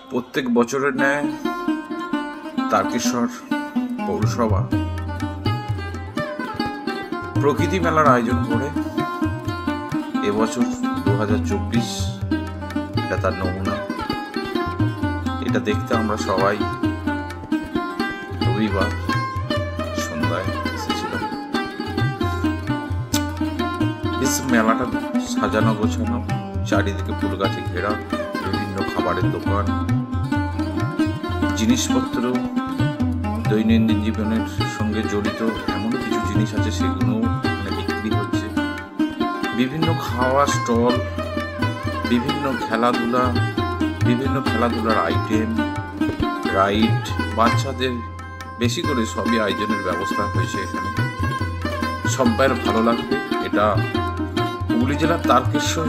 প্রত্যেক বছরের ন্যায় তারকেশ্বর পৌরসভা প্রকৃতি মেলার আয়োজন করে এবছর 2024 এটা তার নমুনা। এটা দেখতে আমরা সবাই রবিবার সন্ধ্যায় এসেছিলাম। বেশ মেলাটা সাজানো গোছানো, চারিদিকে ফুল গাছে ঘেরা, বিভিন্ন খাবারের দোকান, জিনিসপত্র, দৈনন্দিন জীবনের সঙ্গে জড়িত এমন কিছু জিনিস আছে সেগুলো এখানে বিক্রি হচ্ছে। বিভিন্ন খাওয়া স্টল, বিভিন্ন খেলাধুলার আইটেম, রাইড, বাচ্চাদের বেশি করে সবই আয়োজনের ব্যবস্থা হয়েছে এখানে। সবাই ভালো লাগবে। এটা হুগলি জেলার তারকেশ্বর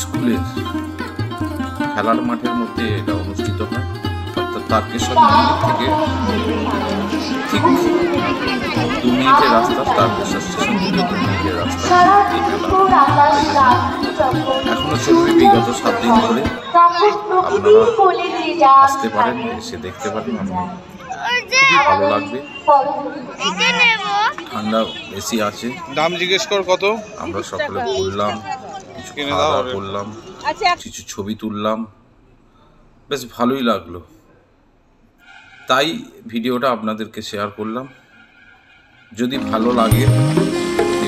স্কুলের খেলার মাঠের মধ্যে এটা অনুষ্ঠিত হয়। অর্থাৎ তারকেশ্বর মন্দির থেকে ঠিক 2 মিনিটের রাস্তা, তারকেশ্বর স্টেশন থেকে 2 মিনিটের রাস্তা। এই মেলা এখনো চলবে বিগত 7 দিন ধরে। আপনারা আসতে পারেন, এসে দেখতে পারেন, খুবই ভালো লাগবে। ঠান্ডা বেশি আছে। দাম জিজ্ঞেস কর কত। আমরা সকলে ঘুরলাম, কিছু খাওয়া দাওয়া করলাম, কিছু ছবি তুললাম, বেশ ভালোই লাগলো। তাই ভিডিওটা আপনাদেরকে শেয়ার করলাম। যদি ভালো লাগে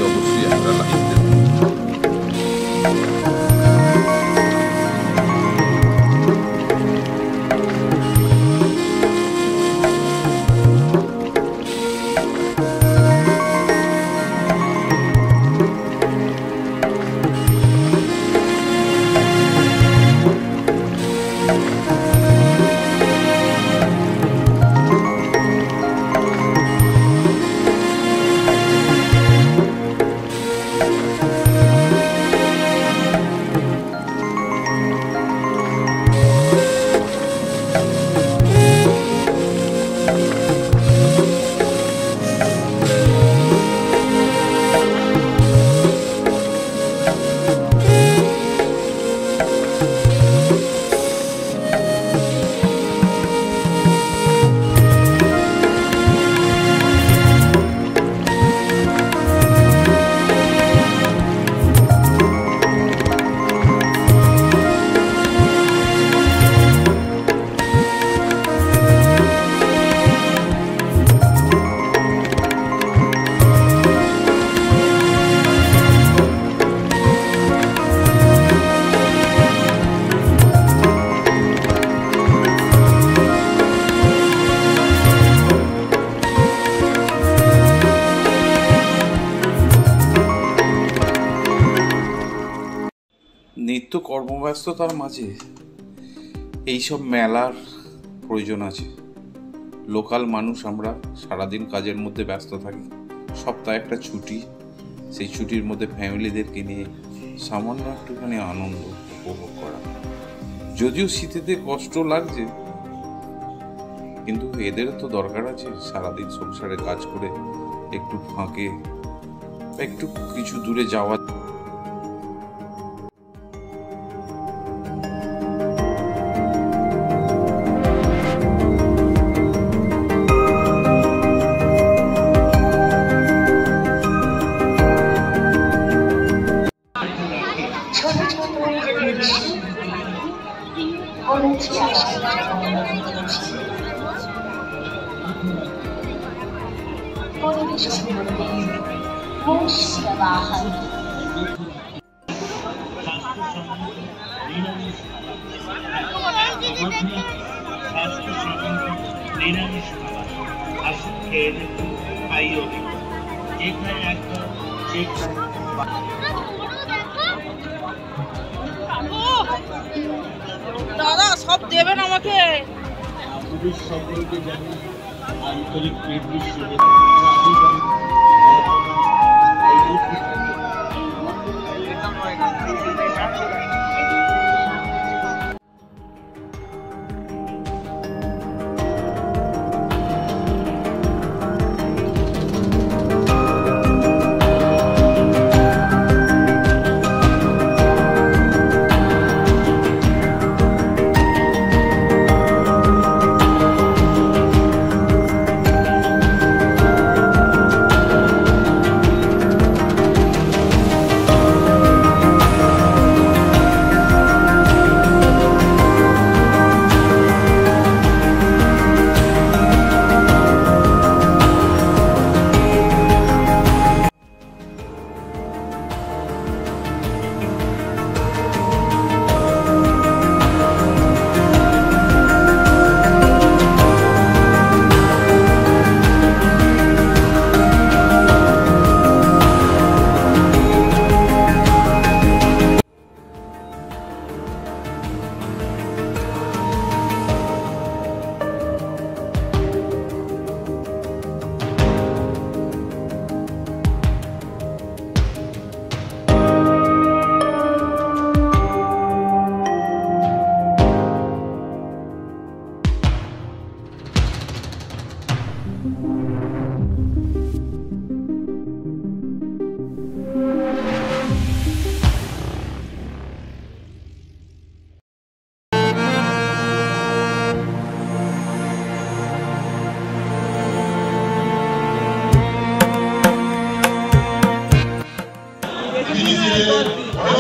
অবশ্যই একটা লাইক দেবেন। নিত্য কর্মব্যস্ততার মাঝে এইসব মেলার প্রয়োজন আছে। লোকাল মানুষ আমরা সারাদিন কাজের মধ্যে ব্যস্ত থাকি, সপ্তাহে একটা ছুটি, সেই ছুটির মধ্যে ফ্যামিলিদেরকে নিয়ে সামান্য একটুখানি আনন্দ উপভোগ করা। যদিও শীতেতে কষ্ট লাগছে, কিন্তু এদেরও তো দরকার আছে সারাদিন সংসারে কাজ করে একটু ফাঁকে একটু কিছু দূরে যাওয়া। দাদা সব দেবেন আমাকে। সকলকে জানি আন্তরিক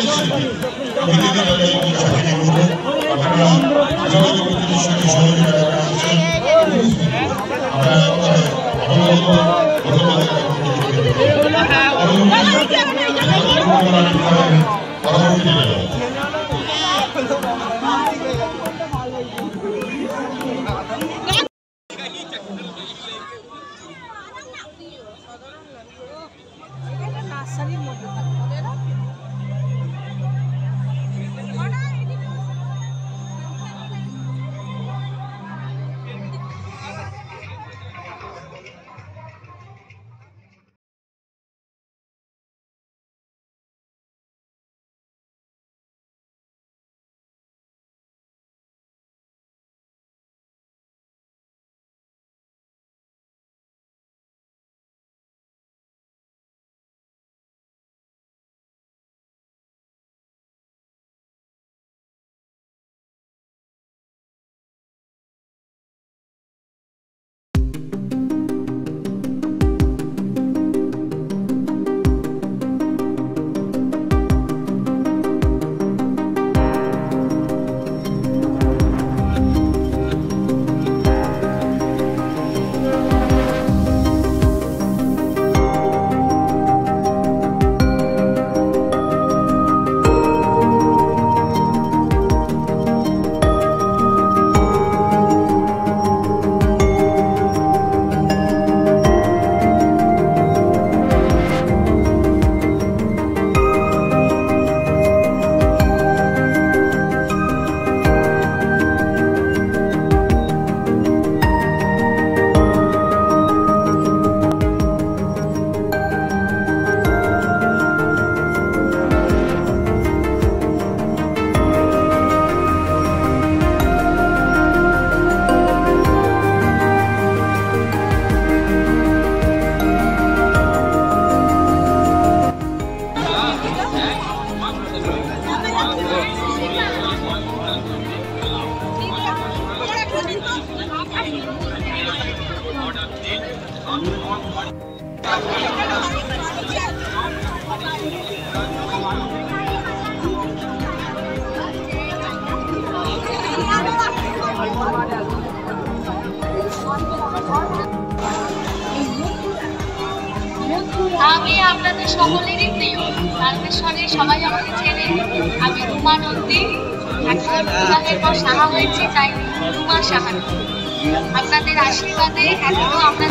পরিস্থিতি প্রতিদিন আমি চাকরি করবো আপনারা আগামী দিনের সঙ্গে সহযোগিতা করছেন আমরা নার্সারির মধ্যে থাকবে না। আমি আপনাদের সকলেরই প্রিয় তারকেশ্বরে সবাই আমাকে চেনে। আমি রুমা নন্দী, এখন বিবাহের পর সাহা হয়েছি, তাই রুমা সাহা। আপনাদের আশীর্বাদে এখনো আমরা